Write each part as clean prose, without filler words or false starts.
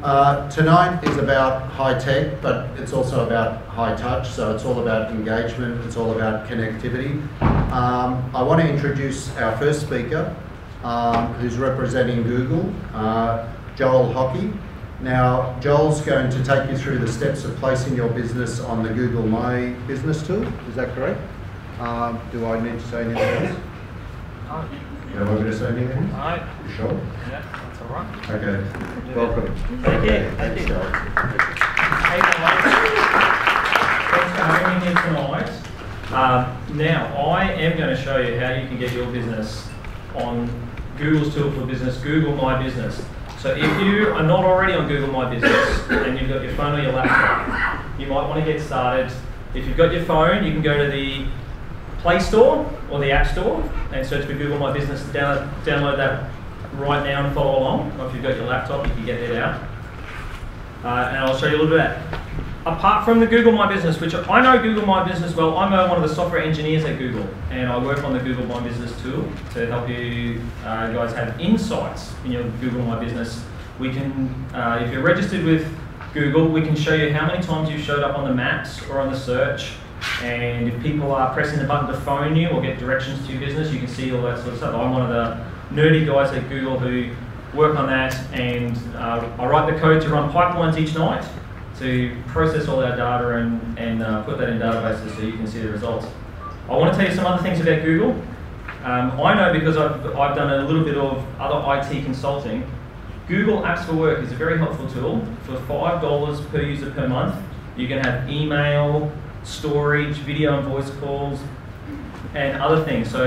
Tonight is about high tech, but it's also about high touch, so it's all about engagement, it's all about connectivity. I want to introduce our first speaker, who's representing Google, Joel Hockey. Now, Joel's going to take you through the steps of placing your business on the Google My Business tool. Is that correct? Do I need to say anything else? No. You don't want me to say anything? No. You sure? Yeah, that's all right. Okay. Welcome. Thank you. Thanks, Joel. Hey, thanks for having me here tonight. Now, I am going to show you how you can get your business on Google's tool for business, Google My Business. So if you are not already on Google My Business and you've got your phone or your laptop, you might want to get started. If you've got your phone, you can go to the Play Store or the App Store and search for Google My Business. Download that right now and follow along. Or if you've got your laptop, you can get it out. And I'll show you a little bit of that. Apart from the Google My Business, which I know Google My Business well, I'm one of the software engineers at Google, and I work on the Google My Business tool to help you guys have insights in your Google My Business. We can, if you're registered with Google, we can show you how many times you've showed up on the maps or on the search, and if people are pressing the button to phone you or get directions to your business, you can see all that sort of stuff. I'm one of the nerdy guys at Google who work on that, and I write the code to run pipelines each night to process all our data and put that in databases so you can see the results. I want to tell you some other things about Google. I know because I've done a little bit of other IT consulting. Google Apps for Work is a very helpful tool. For $5 per user per month, you can have email, storage, video and voice calls, and other things. So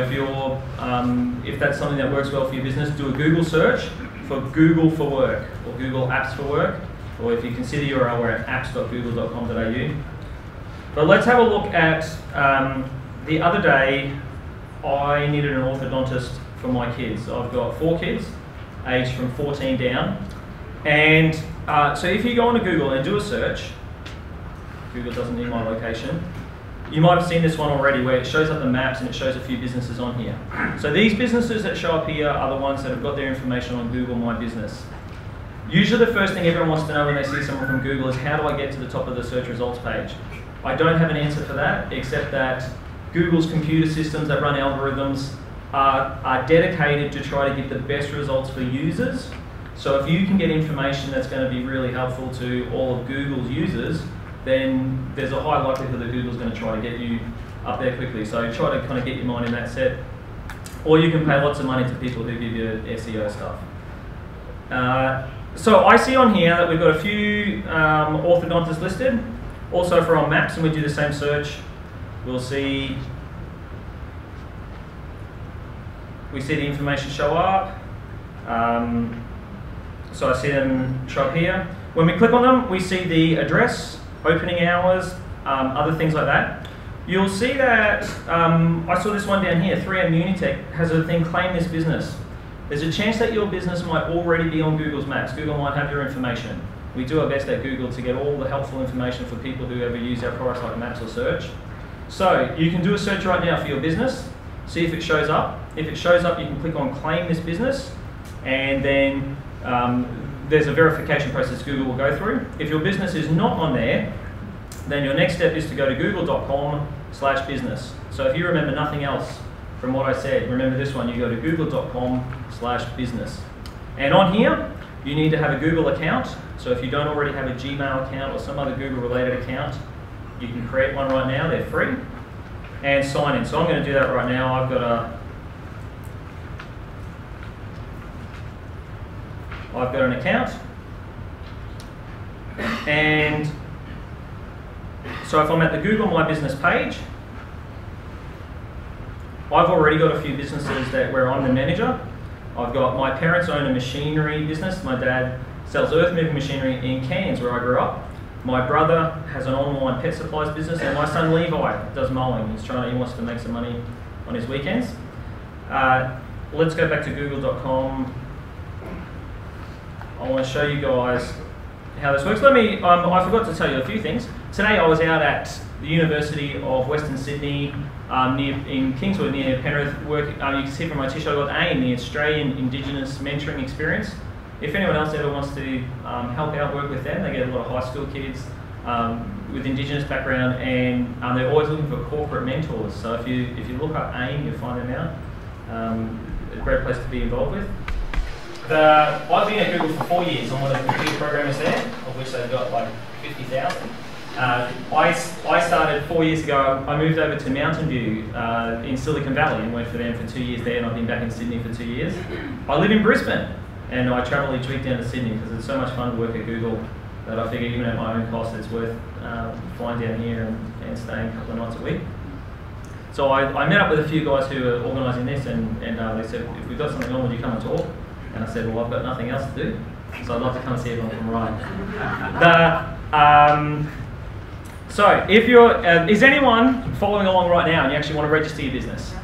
if that's something that works well for your business, do a Google search for Google for Work or Google Apps for Work. Or if you can see the URL, we're at apps.google.com.au. But let's have a look at, the other day, I needed an orthodontist for my kids. I've got 4 kids, aged from 14 down. And so if you go onto Google and do a search, Google doesn't need my location, you might have seen this one already where it shows up the maps and it shows a few businesses on here. So these businesses that show up here are the ones that have got their information on Google My Business. Usually the first thing everyone wants to know when they see someone from Google is how do I get to the top of the search results page? I don't have an answer for that, except that Google's computer systems that run algorithms are dedicated to try to get the best results for users. So if you can get information that's going to be really helpful to all of Google's users, then there's a high likelihood that Google's going to try to get you up there quickly. So try to kind of get your mind in that set. Or you can pay lots of money to people who give you SEO stuff. So I see on here that we've got a few orthodontists listed. Also for our maps, and we do the same search, we'll see, we see the information show up. So I see them show up here. When we click on them, we see the address, opening hours, other things like that. You'll see that, I saw this one down here, 3M Unitech has a thing, claim this business. There's a chance that your business might already be on Google's maps. Google might have your information. We do our best at Google to get all the helpful information for people who ever use our products like maps or search. So you can do a search right now for your business, see if it shows up. If it shows up, you can click on claim this business, and then there's a verification process Google will go through. If your business is not on there, then your next step is to go to google.com/business. So if you remember nothing else from what I said, remember this one, you go to google.com/business. And on here, you need to have a Google account. So if you don't already have a Gmail account or some other Google related account, you can create one right now, they're free, and sign in. So I'm going to do that right now. I've got an account. And so if I'm at the Google My Business page, I've already got a few businesses where I'm the manager. I've got, my parents own a machinery business. My dad sells earth moving machinery in Cairns, where I grew up. My brother has an online pet supplies business, and my son Levi does mowing. He wants to make some money on his weekends. Let's go back to google.com. I want to show you guys how this works. I forgot to tell you a few things. Today I was out at the University of Western Sydney in Kingswood near Penrith. You can see from my t-shirt I got A in the Australian Indigenous Mentoring Experience. If anyone else ever wants to help out, work with them, they get a lot of high school kids with Indigenous background, and they're always looking for corporate mentors. So if you look up AIM, you'll find them out. A great place to be involved with. I've been at Google for 4 years. I'm one of the computer programmers there, of which they've got like 50,000. I started 4 years ago. I moved over to Mountain View in Silicon Valley and worked for them for 2 years there, and I've been back in Sydney for 2 years. I live in Brisbane, and I travel each week down to Sydney because it's so much fun to work at Google that I figure even at my own cost it's worth flying down here and staying a couple of nights a week. So I met up with a few guys who are organising this, and they said, if we've got something on, would you come and talk? And I said, well, I've got nothing else to do, so I'd like to come and see everyone from Ryde. So, if you're, is anyone following along right now and you actually want to register your business?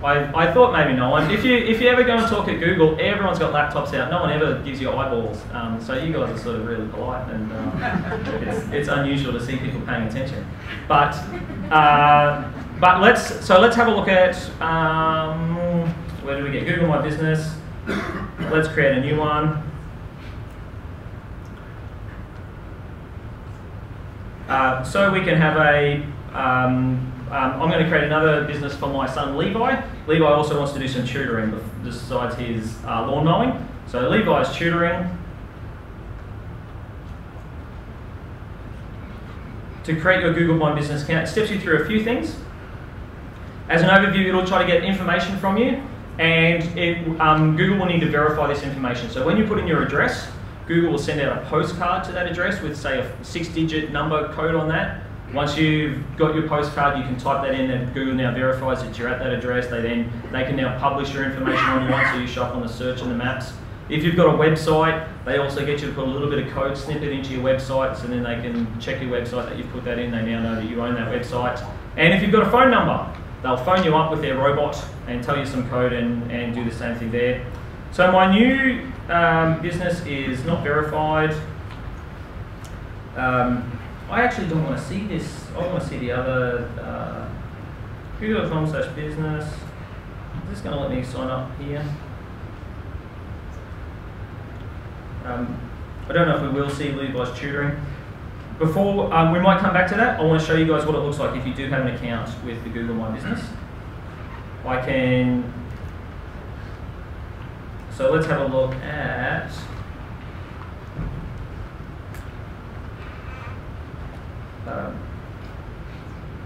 I thought maybe no one. If you ever go and talk at Google, everyone's got laptops out. No one ever gives you eyeballs. So you guys are sort of really polite, and it's unusual to see people paying attention. But let's have a look at where do we get Google My Business. Let's create a new one. So we can have a, I'm going to create another business for my son Levi. Levi also wants to do some tutoring besides his lawn mowing. So Levi's tutoring. To create your Google My Business account, it steps you through a few things. As an overview, it'll try to get information from you, and Google will need to verify this information. So when you put in your address, Google will send out a postcard to that address with, say, a 6-digit number code on that. Once you've got your postcard, you can type that in, and Google now verifies that you're at that address. They can now publish your information online, so you show up on the search and the maps. If you've got a website, they also get you to put a little bit of code snippet into your website, so then they can check your website that you've put that in. They now know that you own that website. And if you've got a phone number, they'll phone you up with their robot and tell you some code and do the same thing there. So my new business is not verified. I actually don't want to see this. I want to see the other google.com/business. Is this going to let me sign up here? I don't know if we will see Levi's tutoring. Before we might come back to that, I want to show you guys what it looks like if you do have an account with the Google My Business. I can. So let's have a look at.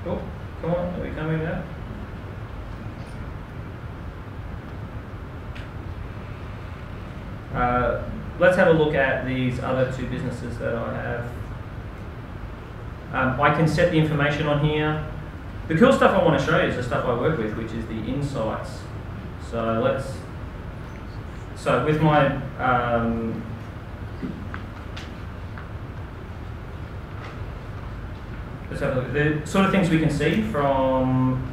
Oh, come on, are we coming now? Let's have a look at these other two businesses that I have. I can set the information on here. The cool stuff I want to show you is the stuff I work with, which is the insights. So with my let's have a look. The sort of things we can see from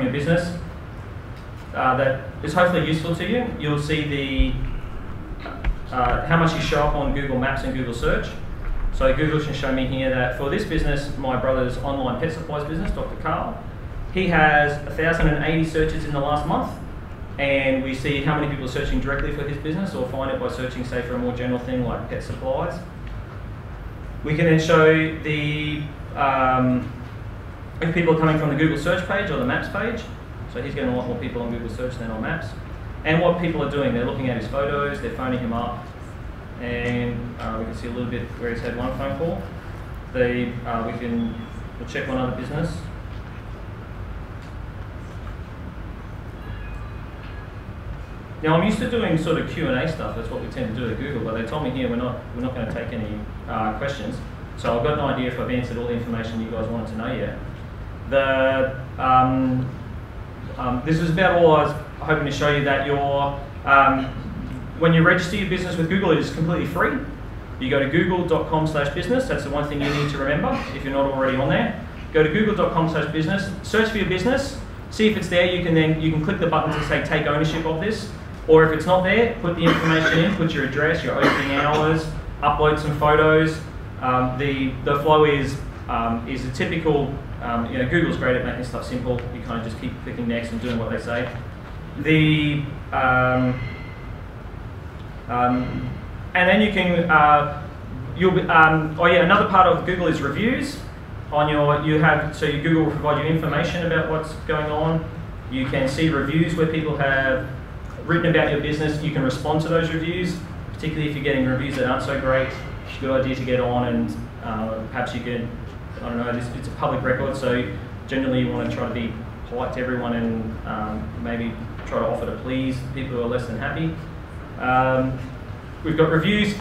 your business that is hopefully useful to you. You'll see how much you show up on Google Maps and Google Search. So Google can show me here that for this business, my brother's online pet supplies business, Dr. Carl, he has 1,080 searches in the last month, and we see how many people are searching directly for his business or find it by searching, say, for a more general thing like pet supplies. We can then show the if people are coming from the Google search page or the Maps page. So he's getting a lot more people on Google search than on Maps. And what people are doing, they're looking at his photos, they're phoning him up, and we can see a little bit where he's had one phone call. We'll check one other business. Now I'm used to doing sort of Q&A stuff. That's what we tend to do at Google. But they told me here we're not going to take any questions. So I've got an idea if I've answered all the information you guys wanted to know yet. This is about all I was hoping to show you, that when you register your business with Google, it is completely free. You go to google.com/business. That's the one thing you need to remember if you're not already on there. Go to google.com/business. Search for your business. See if it's there. You can click the button to say take ownership of this. Or if it's not there, put the information in. Put your address, your opening hours. Upload some photos. The flow is a typical. Google's great at making stuff simple. You kind of just keep clicking next and doing what they say. and then you can, another part of Google is reviews. So your Google will provide you information about what's going on. You can see reviews where people have written about your business. You can respond to those reviews, particularly if you're getting reviews that aren't so great. It's a good idea to get on, and perhaps you can, I don't know, it's a public record, so generally you want to try to be polite to everyone and maybe try to offer to please people who are less than happy. We've got reviews,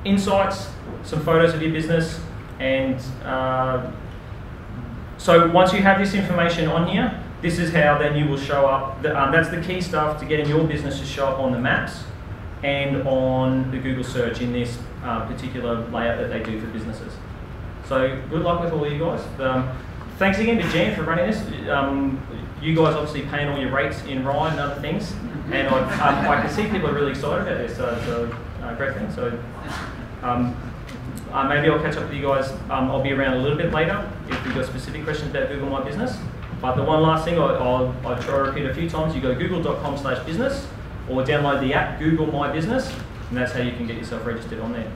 insights, some photos of your business, and so once you have this information on here, this is how then you will show up. That's the key stuff to getting your business to show up on the maps and on the Google search in this particular layout that they do for businesses. So good luck with all you guys. Thanks again to Jan for running this. You guys obviously paying all your rates in Ryde and other things, and I can see people are really excited about this, so it's a great thing. So maybe I'll catch up with you guys. I'll be around a little bit later if you've got specific questions about Google My Business. But the one last thing I'll try to repeat a few times, you go to google.com/business or download the app Google My Business, and that's how you can get yourself registered on there.